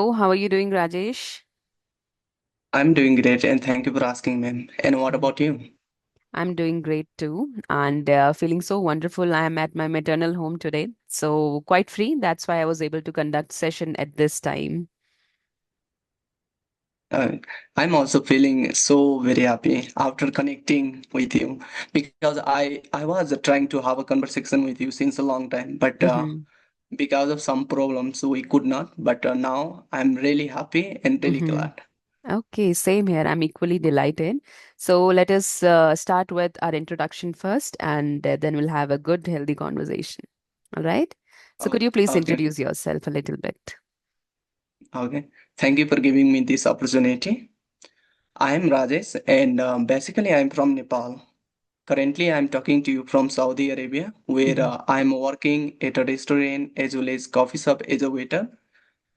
How are you doing, Rajesh? I'm doing great and thank you for asking, ma'am. And what Mhm. about you? I'm doing great too, and feeling so wonderful. I am at my maternal home today, so quite free. That's why I was able to conduct session at this time. Uh, I'm also feeling so very happy after connecting with you because I was trying to have a conversation with you since a long time, but Mm-hmm. because of some problems we could not. But now I'm really happy and really Mm-hmm. glad. Okay, same here. I'm equally delighted. So let us start with our introduction first, and then we'll have a good, healthy conversation. All right. So could you please Okay, introduce yourself a little bit? okay. Thank you for giving me this opportunity. I'm Rajesh, and basically I'm from Nepal. Currently, I'm talking to you from Saudi Arabia, where Mm-hmm. I'm working at a restaurant as well as coffee shop as a waiter.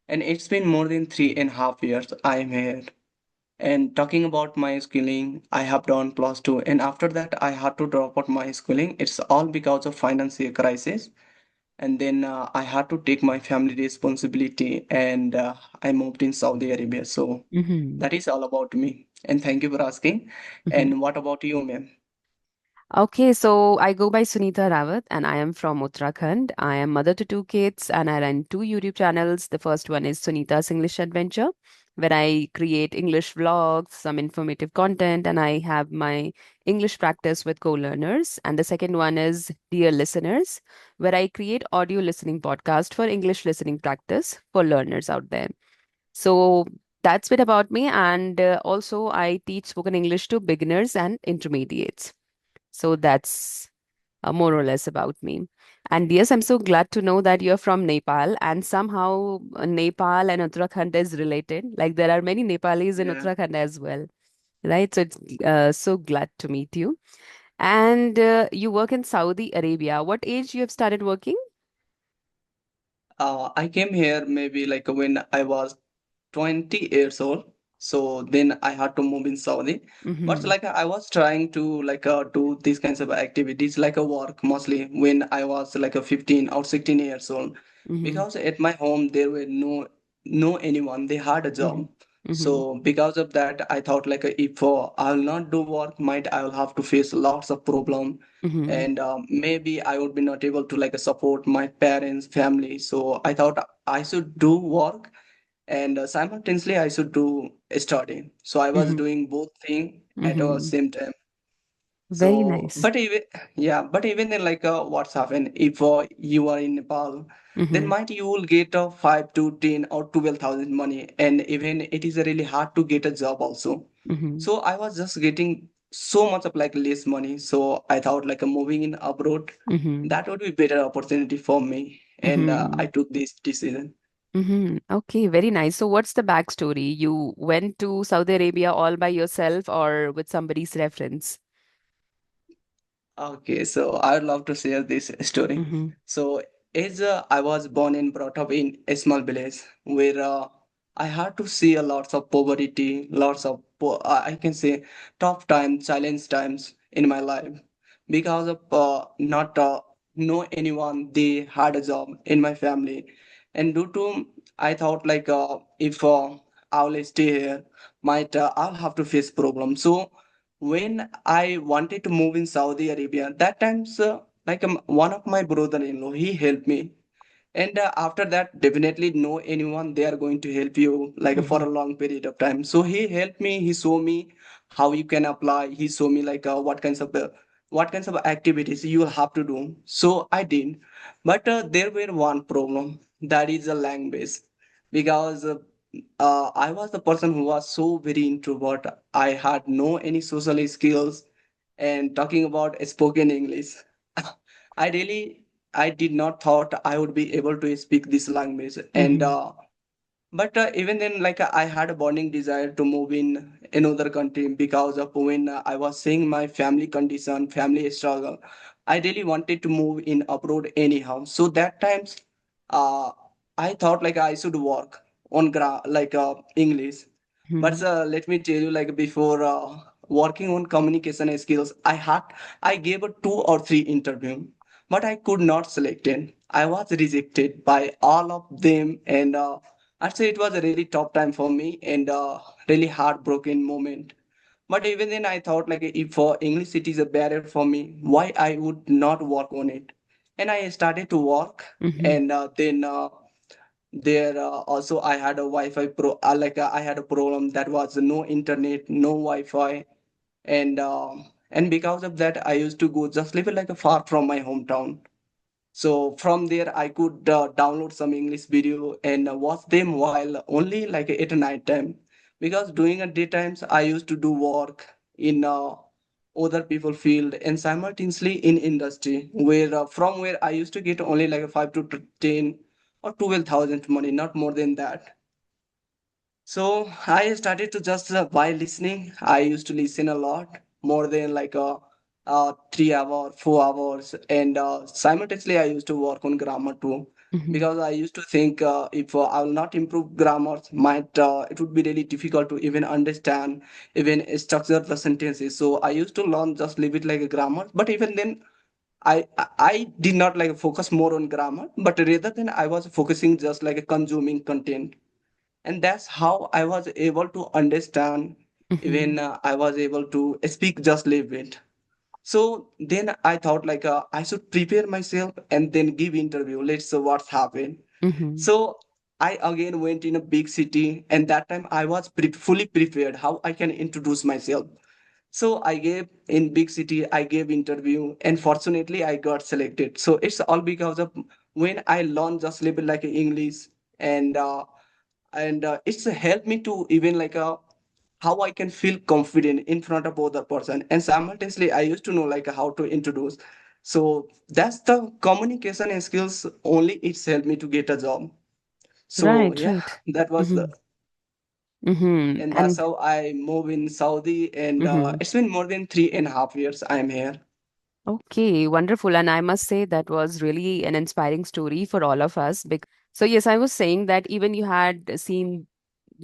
And it's been more than 3.5 years I'm here. And talking about my schooling, I have done plus two, and after that, I had to drop out my schooling. It's all because of financial crisis. And then I had to take my family responsibility, and I moved in Saudi Arabia. So Mm-hmm. that is all about me. And thank you for asking. Mm-hmm. And what about you, ma'am? Okay, so I go by Sunita Rawat and I am from Uttarakhand. I am mother to two kids and I run two YouTube channels. The first one is Sunita's English Adventure, where I create English vlogs, some informative content, and I have my English practice with co-learners. And the second one is Dear Listeners, where I create audio listening podcast for English listening practice for learners out there. So that's bit about me. And also I teach spoken English to beginners and intermediates. So that's more or less about me. And yes, I'm so glad to know that you're from Nepal and somehow Nepal and Uttarakhand is related. Like there are many Nepalis in Yeah. Uttarakhand as well, right? So it's so glad to meet you. And you work in Saudi Arabia. What age you have started working? I came here maybe like when I was 20 years old. So then I had to move in Saudi. But Mm-hmm. like I was trying to like do these kinds of activities like a work mostly when I was like a 15 or 16 years old. Mm-hmm. Because at my home there were no anyone. They had a Mm-hmm. job. Mm-hmm. So because of that, I thought like if I will not do work, might I will have to face lots of problem, Mm-hmm. and maybe I would be not able to like support my parents, family. So I thought I should do work and simultaneously I should do study. So I was Mm-hmm. doing both thing at the Mm-hmm. same time. Very So, nice. but even yeah, but even then, like what's happened if you are in Nepal, then Mm-hmm. might you will get 5 to 10 or 12,000 money, and even it is really hard to get a job also. Mm-hmm. So I was just getting so much of like less money. So I thought like moving in abroad, Mm-hmm. that would be better opportunity for me, and Mm-hmm. I took this decision. Mm-hmm. Okay, very nice. So, what's the backstory? You went to Saudi Arabia all by yourself or with somebody's reference? Okay, so I would love to share this story. Mm-hmm. So, as I was born and brought up in a small village where I had to see a lots of poverty, lots of I can say tough times, challenge times in my life because of not know anyone. They had a job in my family, and due to I thought like if I will stay here, might I'll have to face problems. So when I wanted to move in Saudi Arabia, that times like one of my brother-in-law, he helped me. And after that, definitely know anyone they are going to help you like for Mm-hmm. a long period of time. So he helped me. He showed me how you can apply. He showed me like what kinds of activities you will have to do. So I did, but there were one problem that is a language because I was the person who was so very introvert. I had no any social skills, and talking about spoken English, I really I did not thought I would be able to speak this language. And Mm-hmm. but even then, like I had a burning desire to move in another country because of when I was seeing my family condition, family struggle. I really wanted to move in abroad anyhow. So that times, uh, I thought like I should work on like English. But let me tell you, like before working on communication skills, I gave a 2 or 3 interview, but I could not select it. I was rejected by all of them, and I'd say it was a really tough time for me and a really heartbroken moment. But even then, I thought like if English it is a barrier for me, why I would not work on it? And I started to work, Mm-hmm. and then there also I had a Wi-Fi I had a problem that was no internet, no Wi-Fi, and because of that, I used to go just live like far from my hometown. So from there, I could download some English video and watch them while only like at night time. Because during at daytimes, I used to do work in other people field and simultaneously in industry where from where I used to get only like a 5 to 10 or 12,000 money, not more than that. So I started to just while listening, I used to listen a lot more than like a 3 hour, 4 hours, and simultaneously I used to work on grammar too, Mm-hmm. because I used to think if I will not improve grammar, might it would be really difficult to even understand, even structure the sentences. So I used to learn just leave it like a grammar, but even then. I did not like focus more on grammar, but rather than I was focusing just like a consuming content, and that's how I was able to understand, Mm-hmm. even I was able to speak just a little bit. So then I thought like I should prepare myself and then give interview, let's see what's happened. Mm-hmm. So I again went in a big city, and that time I was fully prepared how I can introduce myself. So I gave in big city, I gave interview, and fortunately I got selected. So it's all because of when I learned just a little bit like English, and it's helped me to even like how I can feel confident in front of other person, and simultaneously I used to know like how to introduce. So that's the communication skills only. It's helped me to get a job. So Right, yeah, right. that was the Mm-hmm. Mm-hmm. and that's And how I move in Saudi, and mm-hmm. it's been more than 3.5 years I'm here. Okay, wonderful. And I must say that was really an inspiring story for all of us. So, yes, I was saying that even you had seen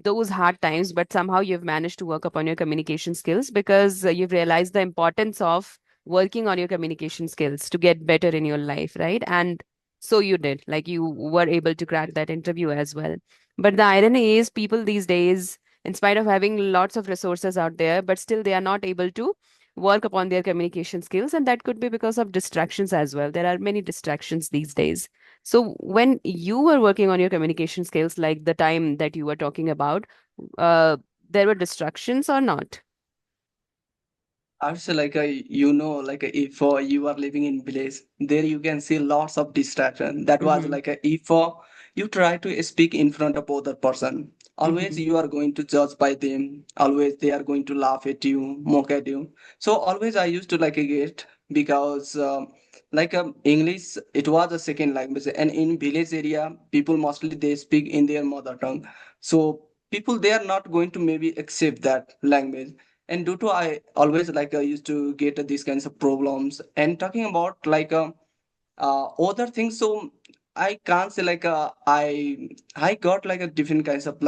those hard times, but somehow you've managed to work upon your communication skills because you've realized the importance of working on your communication skills to get better in your life, right? And so you did, like you were able to crack that interview as well. But the irony is, people these days, in spite of having lots of resources out there, but still they are not able to work upon their communication skills. And that could be because of distractions as well. There are many distractions these days. So when you were working on your communication skills, like the time that you were talking about, uh, there were distractions or not? Also, like like if you are living in village, there you can see lots of distraction. That was Mm-hmm. like if you try to speak in front of other person, always Mm-hmm. you are going to judge by them. Always they are going to laugh at you, mock at you. So always I used to like it because English it was a second language, and in village area people mostly they speak in their mother tongue. So people they are not going to maybe accept that language, and due to I always like used to get these kinds of problems. And talking about other things, so I can't say like I got like a different kinds of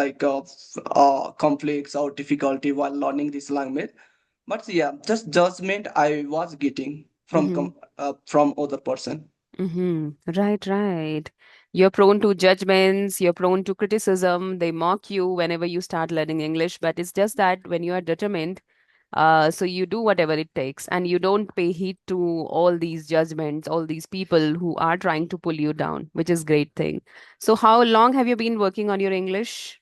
conflicts or difficulty while learning this language. But yeah, just judgment I was getting from other person. Mm-hmm. Right, right. You're prone to judgments, you're prone to criticism. They mock you whenever you start learning English, but it's just that when you are determined, so you do whatever it takes and you don't pay heed to all these judgments, all these people who are trying to pull you down, which is great thing. So how long have you been working on your English?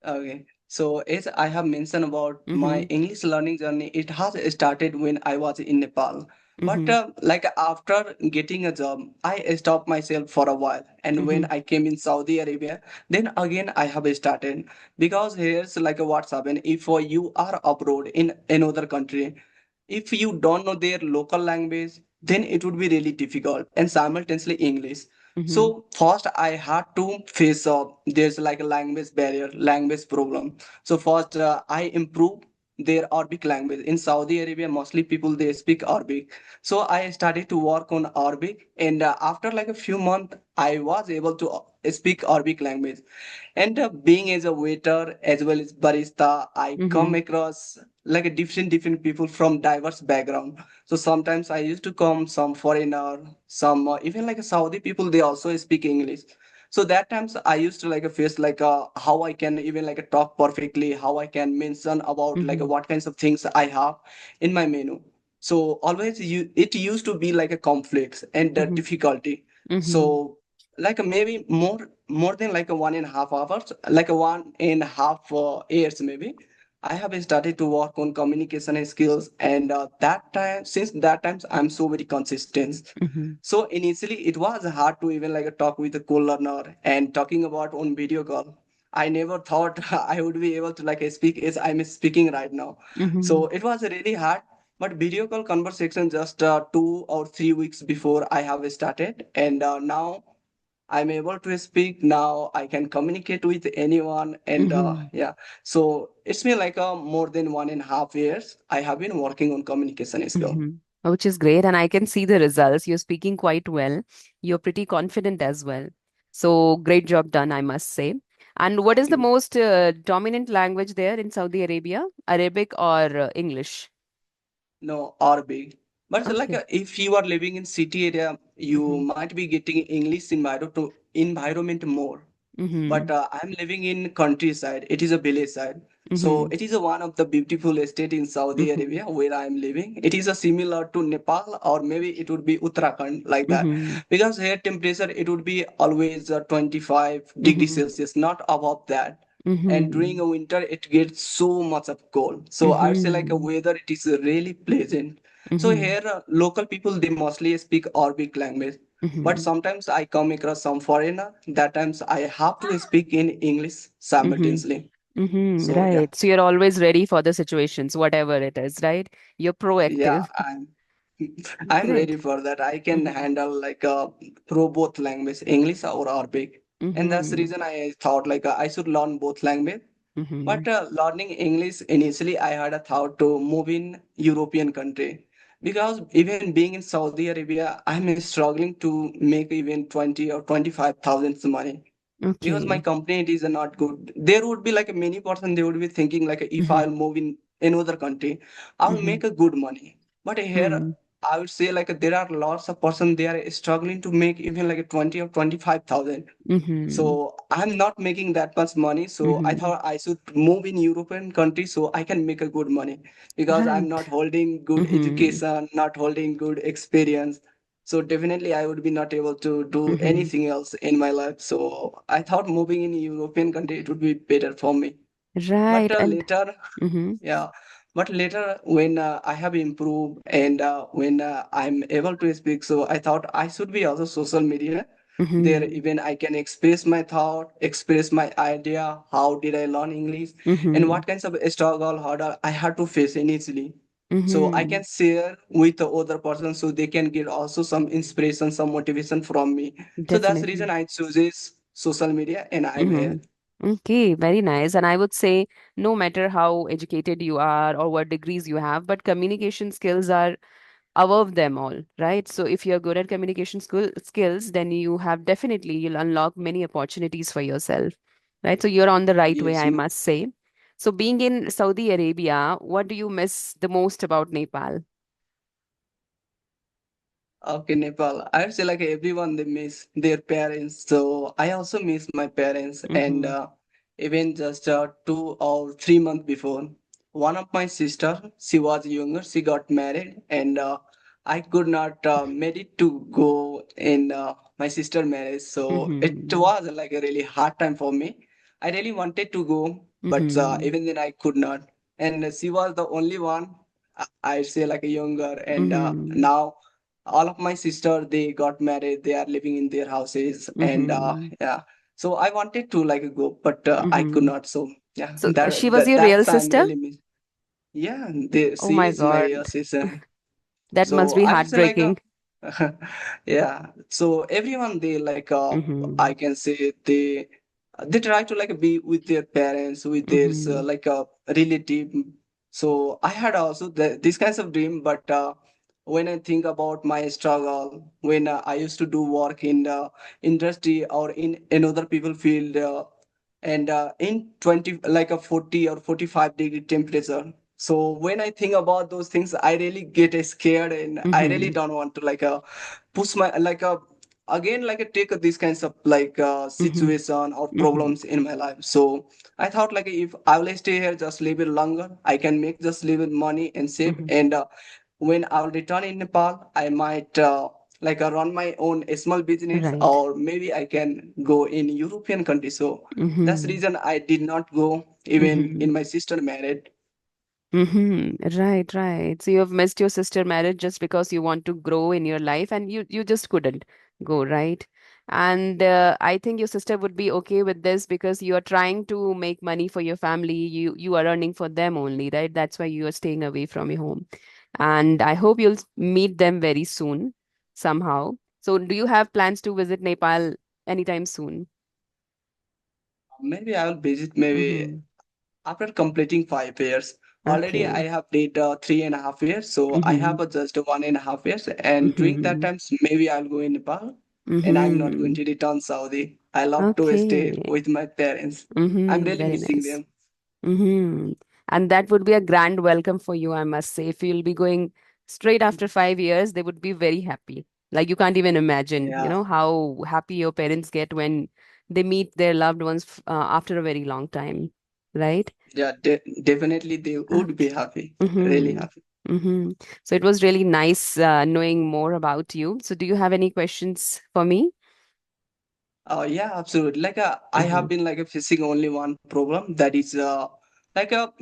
Okay. So as I have mentioned about my Mm-hmm. English learning journey, it has started when I was in Nepal. But Mm-hmm. like after getting a job, I stopped myself for a while. And when Mm-hmm. I came in Saudi Arabia, then again I have started, because here's like a what's happened. If you are abroad in another country, if you don't know their local language, then it would be really difficult, and simultaneously English. So Mm-hmm. first I had to face there's like a language barrier, language problem. So first I improved their Arabic language. In Saudi Arabia mostly people they speak Arabic, so I started to work on Arabic, and after like a few months I was able to speak Arabic language. And being as a waiter as well as barista, I come Mm-hmm. across like a different people from diverse background. So sometimes I used to come some foreigner, some even like Saudi people, they also speak English. So that times I used to like face like how I can even like talk perfectly, how I can mention about like Mhm. what kinds of things I have in my menu. So always it used to be like a conflicts and Mhm. difficulty. Mhm. So like maybe more than like a 1.5 hours, like a 1.5 years maybe. I have started to work on communication skills, and that time since that times I'm so very consistent. Mhm. So initially it was hard to even like talk with a co-learner and talking about on video call. I never thought I would be able to like speak as I'm speaking right now. So Mhm. it was really hard. But video call conversation just 2 or 3 weeks before I have started, and now I'm able to speak now. I can communicate with anyone, and Mhm. yeah. So it's been like more than 1.5 years. I have been working on communication skill. Mhm. Which is great, and I can see the results. You're speaking quite well. You're pretty confident as well. So great job done, I must say. And what is Thank the you. most dominant language there in Saudi Arabia? Arabic or English? No, or big. But it's like Okay. if you are living in city area, you Mm-hmm. might be getting English environment more. Mm-hmm. But I'm living in countryside. It is a village side. So Mm-hmm. it is a one of the beautiful estate in Saudi Mm-hmm. Arabia where I'm living. It is a similar to Nepal, or maybe it would be Uttarakhand like that. Mm-hmm. Because here temperature it would be always 25 degrees Mm-hmm. Celsius, not above that. And during Mm-hmm. a winter it gets so much of cold. So I'd say like a Mm-hmm. weather it is really pleasant. So Mm-hmm. here local people they mostly speak Arabic language. But Mm-hmm. sometimes I come across some foreigner. That times I have to speak in English Mm-hmm. simultaneously. Mm-hmm. So yeah, Right. So you're always ready for the situations, whatever it is, right? You're yeah, proactive. I'm ready Great. for that. I can Mm-hmm. handle like pro both language, English or Arabic, and that's the Mm-hmm. reason I thought like I should learn both language. Mm-hmm. But learning English initially, I had a thought to move in European country because even being in Saudi Arabia, I'm struggling to make even 20 or 25,000 money because my Okay. company it is not good. There would be like a many person they would be thinking like if Mm-hmm. I'll move in another country, I'll Mm-hmm. make a good money. But here I would say like there are lots of person they are struggling to make even like a 20 or 25,000. Mm-hmm. So I'm not making that much money. So I Mm-hmm. thought I should move in European country so I can make a good money because I'm not Right. holding good Mm-hmm. education, not holding good experience. So definitely I would be not able to do Mm-hmm. anything else in my life. So I thought moving in European country it would be better for me. But Right. And later mm-hmm. yeah, but later when I have improved and when I'm able to speak, so I thought I should be also social media. There Mm-hmm. even I can express my thought, express my idea, how did I learn English, and Mm-hmm. what kinds of struggle, hurdle I had to face initially. So I Mm-hmm. can share with the other person so they can get also some inspiration, some motivation from me. So that's the reason Definitely. I chooses social media and I'm Mm-hmm. here. Okay, very nice. And I would say no matter how educated you are or what degrees you have, but communication skills are above them all, right? So if you're good at skills, then you have definitely you'll unlock many opportunities for yourself, right? So you're on the right way, Yes. I must say. So being in Saudi Arabia, what do you miss the most about Nepal? Okay, Nepal. I'd say like everyone they miss their parents. So I also miss my parents. And Mm-hmm. even just 2 or 3 months before, one of my sister, she was younger, she got married, and I could not made it to go in my sister marriage. So it Mm-hmm. was like a really hard time for me. I really wanted to go, but Mm-hmm. even then I could not. And she was the only one. I'd say like a younger, and Mm-hmm. now all of my sister they got married, they are living in their houses, and Mm-hmm. yeah, so I wanted to like go, but I could Mm-hmm. not. So yeah, So she was your real that's I'm sister? really miss. Yeah, Oh she my is my God. sister. That must So be I would say like heartbreaking. yeah. So everyone they like Mm-hmm. I can say they try to like be with their parents, with their Mm-hmm. like a relative. So I had also this kinds of dream, but when I think about my struggle, when I used to do work in the industry or in another people field, and in 20 like a 40 or 45-degree temperature. So when I think about those things, I really get scared, and I really Mm-hmm. don't want to like push my like again like I take these kinds of Mm-hmm. situation or Mm-hmm. problems in my life. So I thought like if I will stay here just live it longer, I can make just live with money and save. Mm-hmm. And when I'll return in Nepal, I might run my own small business, Right. or maybe I can go in European country. So that's the Mm-hmm. reason I did not go even Mm-hmm. in my sister married. Mm-hmm. Right, right. So you have missed your sister marriage just because you want to grow in your life and you just couldn't go, right? And I think your sister would be okay with this because you are trying to make money for your family. You are earning for them only, right? That's why you are staying away from your home. And I hope you'll meet them very soon somehow. So do you have plans to visit Nepal anytime soon? Maybe I will visit maybe Mm-hmm. after completing 5 years. Already I Okay. have did 3.5 years, so I Mm-hmm. have just 1.5 years. And during that Mm-hmm. times, maybe I'll go in Nepal, and I'm not going Mm-hmm. to return Saudi. I love to stay Okay. with my parents. I'm Mm-hmm. really Very missing nice. them. Mm-hmm. And that would be a grand welcome for you, I must say. If you'll be going straight after 5 years, they would be very happy. Like you can't even imagine, Yeah, how happy your parents get when they meet their loved ones after a very long time, right? yeah, definitely they would be Okay. happy, really Mm-hmm. happy. Mm-hmm. So it was really nice knowing more about you. So do you have any questions for me? Yeah, absolutely. I Mm-hmm. have been facing only one problem, that is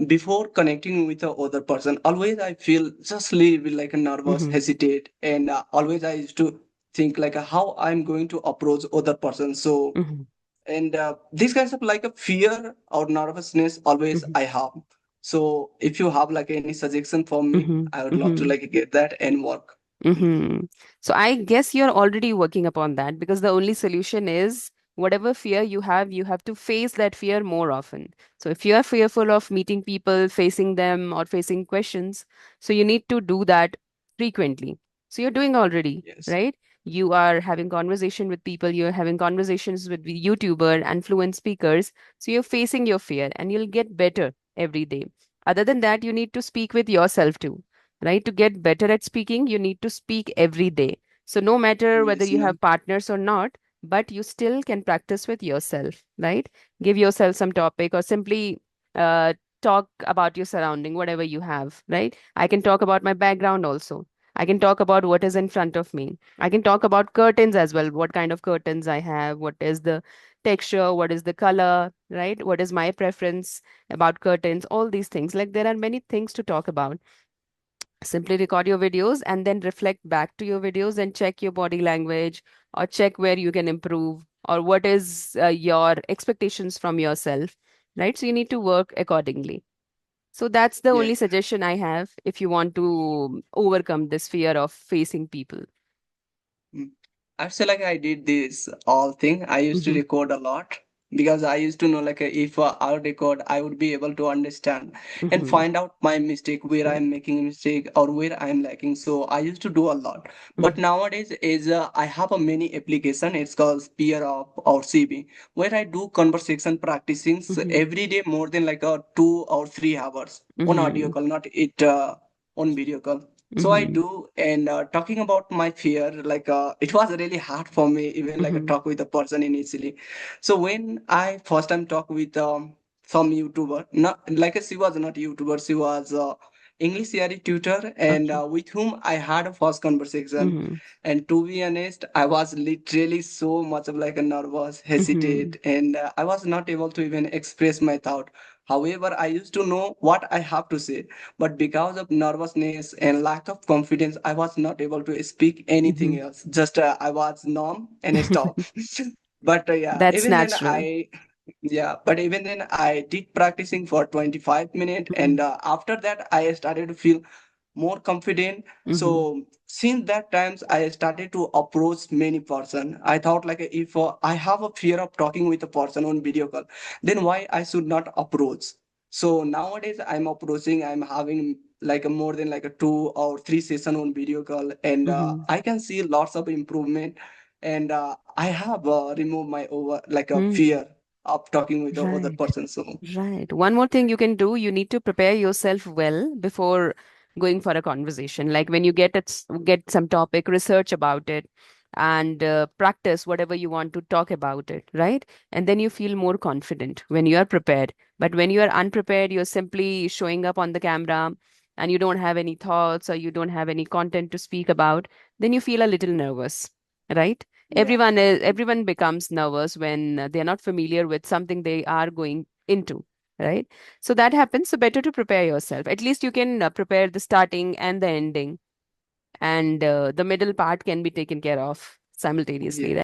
before connecting with the other person, always I feel just little like a nervous, Mm-hmm. hesitate, and always I used to think how I'm going to approach other person. So Mm-hmm. and these kinds of like a fear or nervousness always Mm-hmm. I have. So if you have like any suggestion for me, Mm-hmm. I would love to Mm-hmm. get that and work. Mm-hmm. So I guess you're already working upon that because the only solution is whatever fear you have to face that fear more often. So if you are fearful of meeting people, facing them, or facing questions, so you need to do that frequently. So you're doing already, Yes. right? You are having conversation with people, you're having conversations with the YouTuber and fluent speakers. So you're facing your fear and you'll get better every day. Other than that, you need to speak with yourself too, right? To get better at speaking, you need to speak every day. So, no matter whether Yes, you ma'am. have partners or not, but you still can practice with yourself, right? Give yourself some topic or simply uh, talk about your surrounding, whatever you have, right? I can talk about my background also. I can talk about what is in front of me. I can talk about curtains as well, what kind of curtains I have, what is the texture, what is the color, right? What is my preference about curtains, all these things. Like there are many things to talk about. Simply record your videos and then reflect back to your videos and check your body language or check where you can improve or what is your expectations from yourself, right? So you need to work accordingly. So that's the only Yes. suggestion I have if you want to overcome this fear of facing people. Mm. I feel like I did this all thing. I used to Hmm. record a lot because I used to know if I'll record, I would be able to understand and Hmm. find out my mistake, where I'm Right. making a mistake or where I'm lacking. So I used to do a lot. But Hmm. nowadays is I have a mini application. It's called Peer Up or CB, where I do conversation practicing Hmm. every day more than 2 or 3 hours on audio Hmm. call, not it on video call. So I Hmm. do, and talking about my fear, it was really hard for me, even Hmm. talk with a person initially. So when I first time talk with some YouTuber, not she was not YouTuber, she was English CRE tutor, and Okay. with whom I had a first conversation. Hmm. And to be honest, I was literally so much of a nervous, Hmm. hesitate, and I was not able to even express my thought. However, I used to know what I have to say, but because of nervousness and lack of confidence, I was not able to speak anything Hmm. else. Just I was numb and stop. But yeah, That's even then natural. but even then I did practicing for 25 minutes, and after that I started to feel more confident. Hmm. So since that times I started to approach many person. I thought if I have a fear of talking with a person on video call, then why I should not approach. So nowadays I'm approaching, I'm having a more than a 2 or 3 session on video call, and Hmm. I can see lots of improvement. And I have removed my over a Hmm. fear of talking with the other Right. person. So Right. One more thing you can do, you need to prepare yourself well before going for a conversation. Like when you get some topic, research about it. and practice whatever you want to talk about it, right? And then you feel more confident when you are prepared. But when you are unprepared, you're simply showing up on the camera and you don't have any thoughts or you don't have any content to speak about, then you feel a little nervous, right? Yeah. Everyone becomes nervous when they're not familiar with something they are going into, right? So that happens. So better to prepare yourself. At least you can prepare the starting and the ending, and the middle part can be taken care of simultaneously, Yeah. right?